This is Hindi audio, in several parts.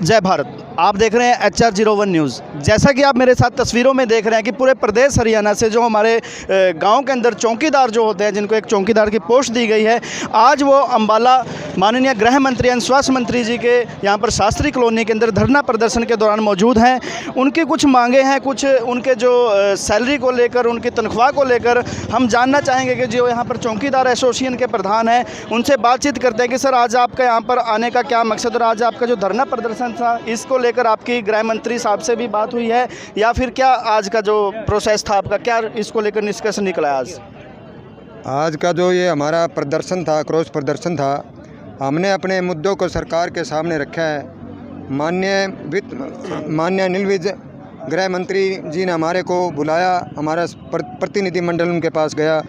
जय भारत। आप देख रहे हैं HR01 न्यूज़। जैसा कि आप मेरे साथ तस्वीरों में देख रहे हैं कि पूरे प्रदेश हरियाणा से जो हमारे गांव के अंदर चौकीदार जो होते हैं, जिनको एक चौकीदार की पोस्ट दी गई है, आज वो अंबाला माननीय गृह मंत्री एवं स्वास्थ्य मंत्री जी के यहाँ पर शास्त्री कॉलोनी के अंदर धरना प्रदर्शन के दौरान मौजूद हैं। उनकी कुछ मांगे हैं, कुछ उनके जो सैलरी को लेकर, उनकी तनख्वाह को लेकर हम जानना चाहेंगे कि जो यहाँ पर चौकीदार एसोसिएशन के प्रधान हैं उनसे बातचीत करते हैं कि सर आज आपका यहाँ पर आने का क्या मकसद और आज आपका जो धरना प्रदर्शन था इसको लेकर आपकी गृह मंत्री साहब से भी बात हुई है या फिर क्या आज का जो प्रोसेस था आपका, क्या इसको लेकर निष्कर्ष निकला? आज का जो ये हमारा प्रदर्शन था, क्रोश प्रदर्शन था, हमने अपने मुद्दों को सरकार के सामने रखा है। माननीय नीलविज गृह मंत्री जी ने हमारे को बुलाया, हमारा प्रतिनिधिमंडल उनके पास गया।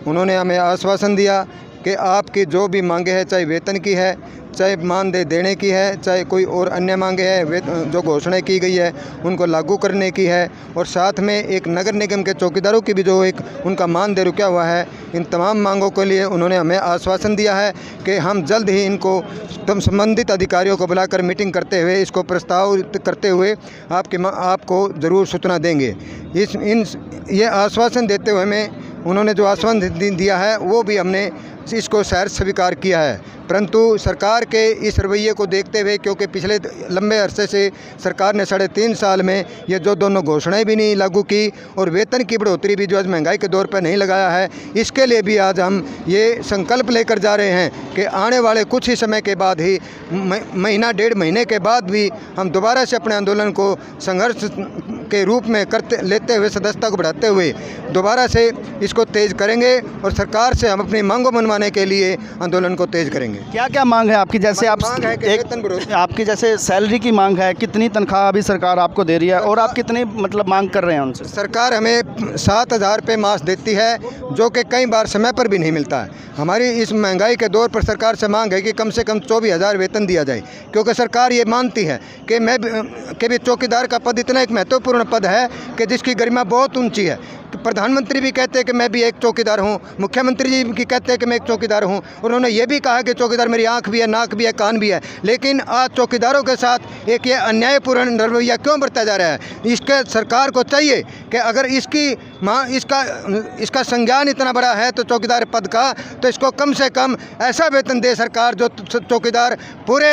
उन्होंने हमें आश्वासन दिया कि आपकी जो भी मांगे हैं, चाहे वेतन की है, चाहे मानदेय देने की है, चाहे कोई और अन्य मांगे हैं, जो घोषणा की गई है उनको लागू करने की है, और साथ में एक नगर निगम के चौकीदारों की भी जो एक उनका मानदेय रुका हुआ है, इन तमाम मांगों के लिए उन्होंने हमें आश्वासन दिया है कि हम जल्द ही इनको संबंधित अधिकारियों को बुलाकर मीटिंग करते हुए इसको प्रस्तावित करते हुए आपको ज़रूर सूचना देंगे। ये आश्वासन देते हुए हमें उन्होंने जो आश्वासन दिया है वो भी हमने इसको शायद स्वीकार किया है, परंतु सरकार के इस रवैये को देखते हुए, क्योंकि पिछले लंबे अरसे से सरकार ने 3.5 साल में ये जो दोनों घोषणाएं भी नहीं लागू की और वेतन की बढ़ोतरी भी जो आज महंगाई के दौर पर नहीं लगाया है, इसके लिए भी आज हम ये संकल्प लेकर जा रहे हैं कि आने वाले कुछ ही समय के बाद ही, महीना 1.5 महीने के बाद भी हम दोबारा से अपने आंदोलन को संघर्ष के रूप में लेते हुए, सदस्यता को बढ़ाते हुए दोबारा से इसको तेज़ करेंगे और सरकार से हम अपनी मांगों मनवाने के लिए आंदोलन को तेज़ करेंगे। क्या क्या मांग है आपकी? जैसे आप आपकी जैसे सैलरी की मांग है, कितनी तनख्वाह अभी सरकार आपको दे रही है और आप कितनी मांग कर रहे हैं उनसे? सरकार हमें 7,000 रुपये मास देती है, जो कि कई बार समय पर भी नहीं मिलता है। हमारी इस महंगाई के दौर पर सरकार से मांग है कि कम से कम 24,000 वेतन दिया जाए, क्योंकि सरकार ये मानती है कि भी चौकीदार का पद इतना एक महत्वपूर्ण पद है कि जिसकी गरिमा बहुत ऊंची है। प्रधानमंत्री भी कहते हैं कि मैं भी एक चौकीदार हूं, मुख्यमंत्री जी भी कहते हैं कि मैं एक चौकीदार हूं, उन्होंने ये भी कहा कि चौकीदार मेरी आंख भी है, नाक भी है, कान भी है। लेकिन आज चौकीदारों के साथ एक ये अन्यायपूर्ण रवैया क्यों बरता जा रहा है? इसके सरकार को चाहिए कि अगर इसका संज्ञान इतना बड़ा है तो चौकीदार पद का, तो इसको कम से कम ऐसा वेतन दे सरकार जो चौकीदार पूरे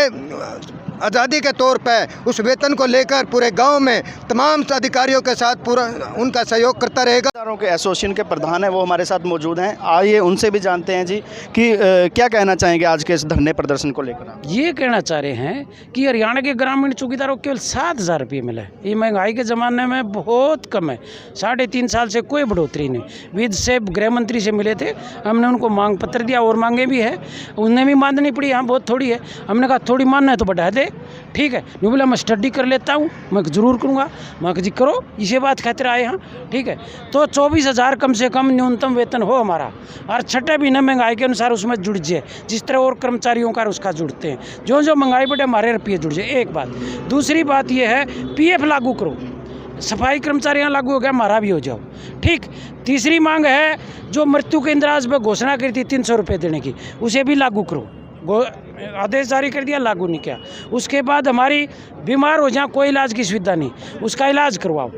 आज़ादी के तौर पर उस वेतन को लेकर पूरे गांव में तमाम अधिकारियों के साथ पूरा उनका सहयोग करता रहेगा। के एसोसिएशन के प्रधान हैं, वो हमारे साथ मौजूद हैं। आइए उनसे भी जानते हैं जी कि क्या कहना चाहेंगे आज के इस धरने प्रदर्शन को लेकर? ये कहना चाह रहे हैं कि हरियाणा के ग्रामीण चौकीदारों को केवल 7,000 रुपये मिले। ये महंगाई के ज़माने में बहुत कम है। 3.5 साल से कोई बढ़ोतरी नहीं। विद से गृह मंत्री से मिले थे, हमने उनको मांग पत्र दिया और मांगे भी है, उन्हें भी माननी पड़ी। हाँ बहुत थोड़ी है, हमने कहा थोड़ी मानना है तो बढ़ा दे, ठीक है। नहीं बोला मैं स्टडी कर लेता हूँ, मैं ज़रूर करूँगा। मैं जी करो, इसे बात खातिर आए हैं, ठीक है। तो 24,000 कम से कम न्यूनतम वेतन हो हमारा, और छठे महीने महंगाई के अनुसार उसमें जुड़ जाए, जिस तरह और कर्मचारियों का उसका जुड़ते हैं। जो जो महंगाई बढ़े हमारे रुपये जुड़ जाए, एक बात। दूसरी बात यह है PF लागू करो, सफाई कर्मचारियाँ लागू हो गया, हमारा भी हो जाओ, ठीक। तीसरी मांग है जो मृत्यु के इंदिराज में घोषणा करी थी 300 रुपये देने की, उसे भी लागू करो। आदेश जारी कर दिया, लागू नहीं किया। उसके बाद हमारी बीमार हो जाए, कोई इलाज की सुविधा नहीं, उसका इलाज करवाओ,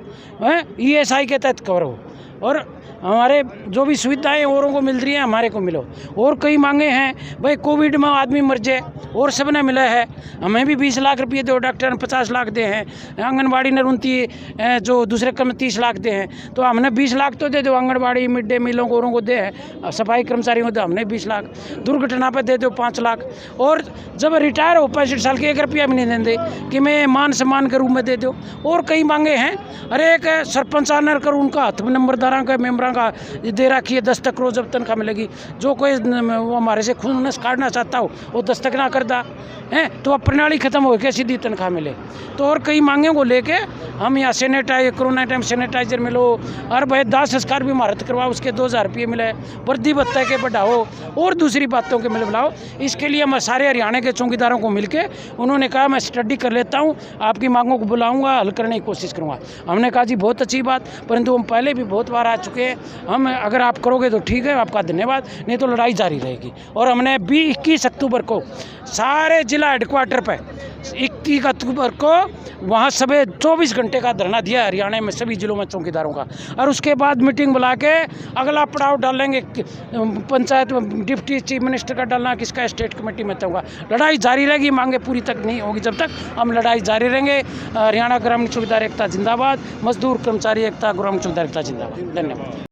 ESI के तहत करो, और हमारे जो भी सुविधाएं औरों को मिल रही हैं हमारे को मिलो। और कई मांगे हैं भाई, कोविड में आदमी मर जाए और सबने मिला है, हमें भी 20 लाख रुपये दो, डॉक्टर ने 50 लाख दे हैं, आंगनबाड़ी ने 29, जो दूसरे कर्म 30 लाख दे हैं, तो हमने 20 लाख तो दे दो। आंगनबाड़ी मिड डे मीलों को औरों को दे हैं, सफाई कर्मचारियों को दे हमने 20 लाख, दुर्घटना पर दे दो 5 लाख, और जब रिटायर हो 65 साल के 1 रुपया भी नहीं देंगे कि मैं मान सम्मान के रूप में दे दो। और कई मांगे हैं, अरे एक सरपंच आनर कर उनका हथ नंबरदारा का मेम्बरा का दे रखी है, दस्तक रोज जब तनख्वाह मिलेगी। जो कोई वो हमारे से खून काटना चाहता हो वो दस्तक ना करता है तो अब प्रणाली खत्म हो के सीधी तनख्वाह मिले। तो और कई मांगे को लेके हम यहाँ कोरोना टाइम सैनिटाइजर मिलो, और भाई दाह संस्कार भी भारत करवाओ, उसके 2,000 रुपये मिले, वर्दी भत्ता के बढ़ाओ, और दूसरी बातों के मिल बुलाओ। इसके लिए मैं सारे हरियाणा के चौकीदारों को मिलके उन्होंने कहा मैं स्टडी कर लेता हूँ, आपकी मांगों को बुलाऊंगा, हल करने की कोशिश करूँगा। हमने कहा जी बहुत अच्छी बात, परंतु हम पहले भी बहुत बार आ चुके हैं, हम अगर आप करोगे तो ठीक है, आपका धन्यवाद, नहीं तो लड़ाई जारी रहेगी। और हमने 21 अक्टूबर को सारे जिला हेडक्वार्टर पे 21 अक्टूबर को वहाँ सभी 24 घंटे का धरना दिया हरियाणा में सभी जिलों में चौकीदारों का। और उसके बाद मीटिंग बुला के अगला पड़ाव डालेंगे पंचायत डिप्टी चीफ मिनिस्टर का डालना, किसका स्टेट कमेटी में होगा। लड़ाई जारी रहेगी, मांगे पूरी तक नहीं होगी जब तक, हम लड़ाई जारी रहेंगे। हरियाणा ग्रामीण चौकीदार एकता जिंदाबाद, मजदूर कर्मचारी एकता ग्रामीण चौकीदार एकता जिंदाबाद। धन्यवाद।